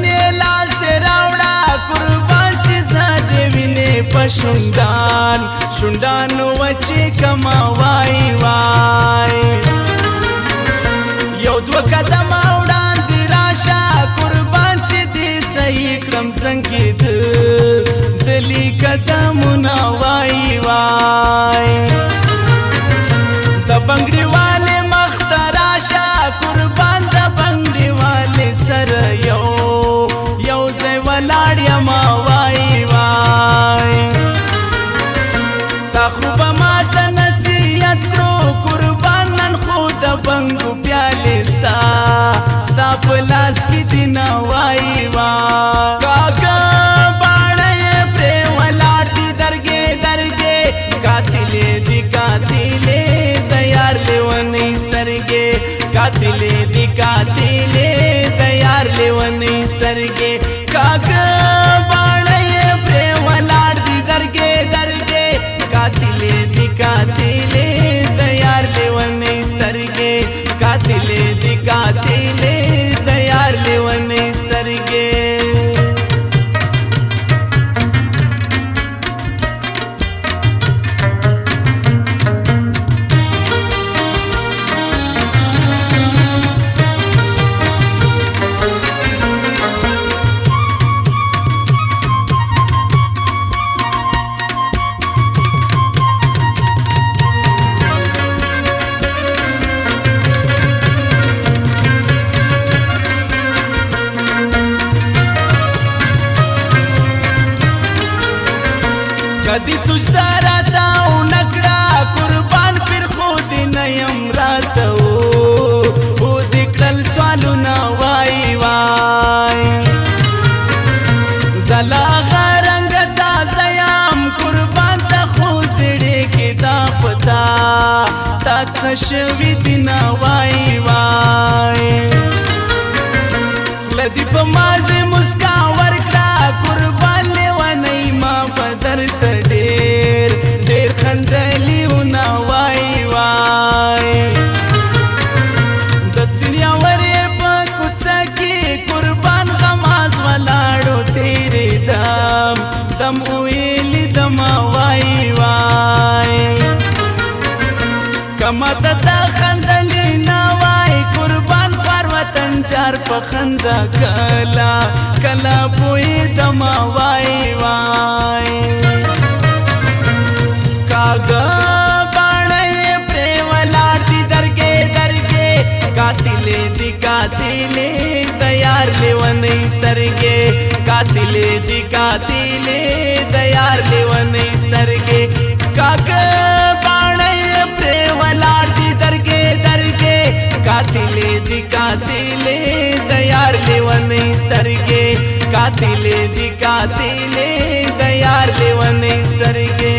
ګلې لاس دې راوړه قربان چې زه دې وینې په شونډان شونډانو وچې کما وای وای یو دوه قدمه وړاندې راشه قربان چې دې صحیح کړم څنګه دلی قدمونه وای وای د بنګړي والے مخ ته راشه قربان د بنګړي والے سره یو ځای ولاړ یم وای وای تا خو به ماته نصیحت کړو قربان نن خو د بنګو پیالې ستا په لاس کې دي نه وای وای کاکا باڼه یې پرې ولاړ دي درګې درګې قاتلې دي قاتلې د یار لیونۍ سترګې قاتلې دي قاتلې د یار لیونۍ سترګې کاکا باڼه یې پرې ولاړ دي درګې درګې قاتلې دي قاتلې د یار لیونۍ سترګې قاتلې دي قاتلې د یار لیونۍ سترګې کدی سجده راته ونکړه قربان پر خود نه یم راته او دې کړل سوالونه وای وای زلا غرنګ تازه یم قربان ته خو زړې کې دا پتا تا څه شوي دي نه وای وای خوله دې په مازې مسکا ورکړه قربان لیونۍ ما په درته ډېر ډېر خندلي ونه وای وای د څنیاورې په کوڅه کې قربان غماز ولاړو تیرې دم ویلي دما وای وای کما ته تا خندلي نه وای قربان خوار وطن چار په خندا کلا کلا پوی دما وای وای کاغه باڼه یې پرې ولاړ دي درګې درګې قاتلې دي قاتلې د یار لیونۍ سترګې قاتلې دي قاتلې د یار لیونۍ سترګې کاغه باڼه یې پرې ولاړ دي درګې درګې قاتلې دي قاتلې د یار لیونۍ سترګې قاتلې دي قاتلې د یار لیونۍ سترګې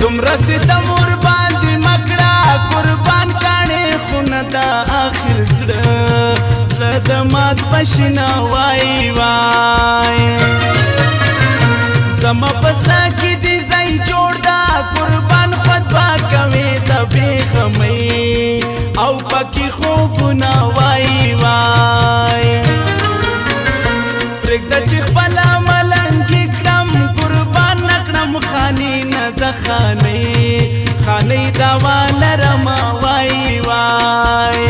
دومره ستم ور باندې مکړه قربان کاڼې خونه د آخر زړه د مات پشنا وای وای زما پسلا کې دې ځای جوړ دا قربان خود با کوي د بېغمۍ او پکې خوبونه وای وای پرېږده چې خپله ملنګي کړم قربان نه کړم خاني نه د خانۍ دوا لرم وای وای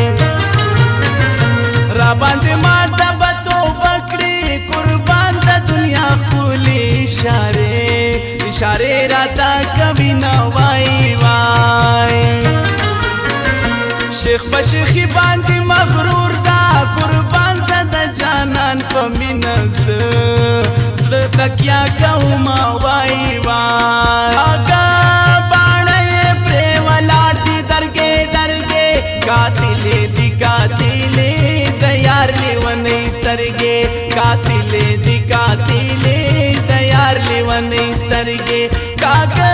را باندې ماته به توبه کړې قربان د دنیا ښکلې اشارې راته کوي نه وای وای شیخ به شیخي باندې مغرور دا قربان زه د جانان په مینه زړه تکیه کوم وای وای اګه باڼه یې پرې ولاړ دي درګې درګې قاتلې دي قاتلې د یار لیونۍ سترګې قاتلې دي قاتلې د یار لیونۍ لیونی سترګې کاګه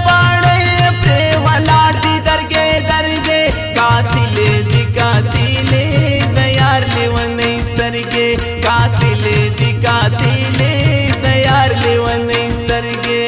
باڼې پرې ولاړ دي درګې درګې قاتلې دي قاتلې د یار لیونی سترګې قاتلې دي قاتلې د یار لیونی سترګې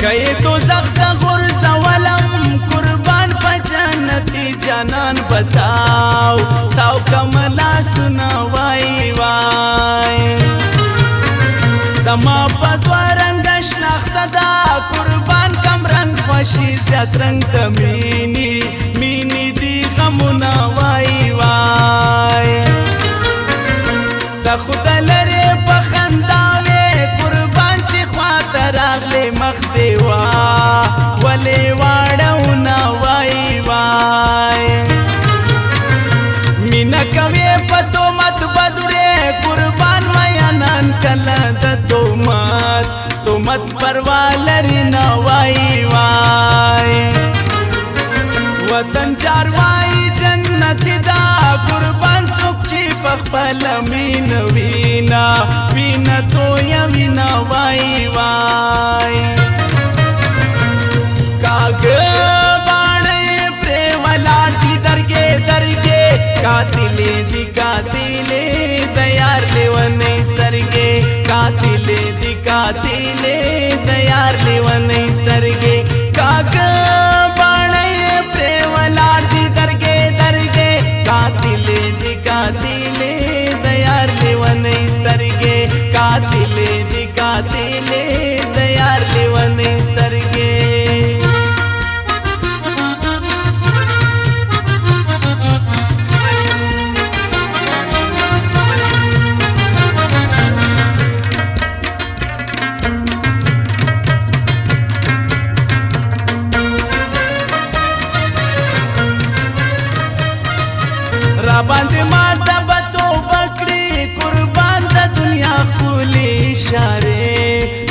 کئی تو زخت غرزولم قربان پا جنتی جانان بتاو تاو کملا سنا وائی وائی زما پا دو رنگ شناخت دا قربان کم رنگ خوشی زیاد رنگ دا مینی مینی دی غمونا وائی وائی دا خود لرے پخنداوے قربان چی خوات راغلے مخ دیوا ولی واڑونا وائی وائی مینا کوی پتو مت بدوڑے قربان ویانان کلا دا تو مت پروالرنا وائی وائی وطن چاروائی جنتی دا قربان سوک چی پخپل مین وینا وینا تو یا وینا وائی وائی کاغ بانے پرے ولاٹی درگے درگے قاتلے دی قاتلے دیار لیونی سترگے قاتلے دی قاتلے دیار لیونی سترگے کاغ بانے پرے ولاٹی درگے درگے قاتلے دی قاتلے دیار لیونی سترگے قاتلے دی قاتلے دیار لیونی سترگے را باندې ماته به توبه کړي قربان د دنیا ښکلې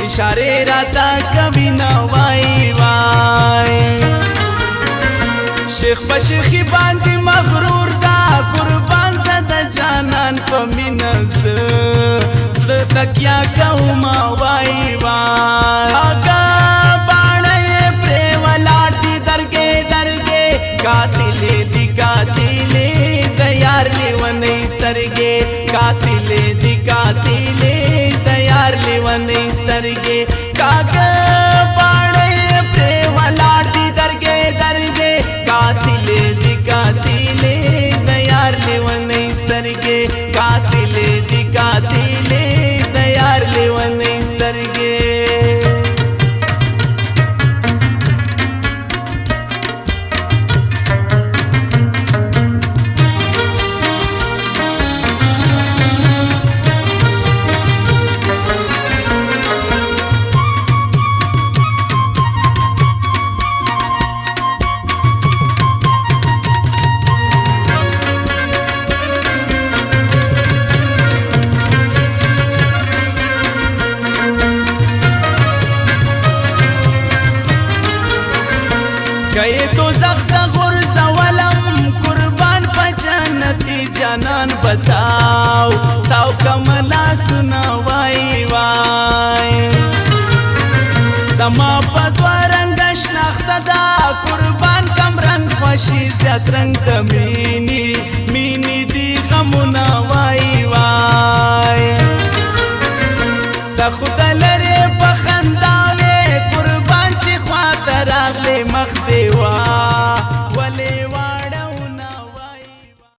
اشارې راته کوي نه وای وای شیخ په شیخي باندې مغرور دا قربان زه د جانان په مینه زړه تکیه کومه وای وای هغه باڼه یې پرې ولاړ دي درګې درګې قاتلې دي قاتلې دیار لیونی سترگے قاتلے دی قاتلے دیار لیونی سترگے کاغ باڑے پرے ولاڑ دی درگے درگے قاتلے دی قاتلے دیار لیونی سترگے قاتلے دی قاتلے دیار لیونی سترگے کئی تو زخت غرزولم قربان پا جنتی جانان بتاو تاو کملا سنا وائی وائی زما پا دو رنگ شناخت دا قربان کم رنگ خوشی زیاد رنگ دا مینی مینی دی غمونا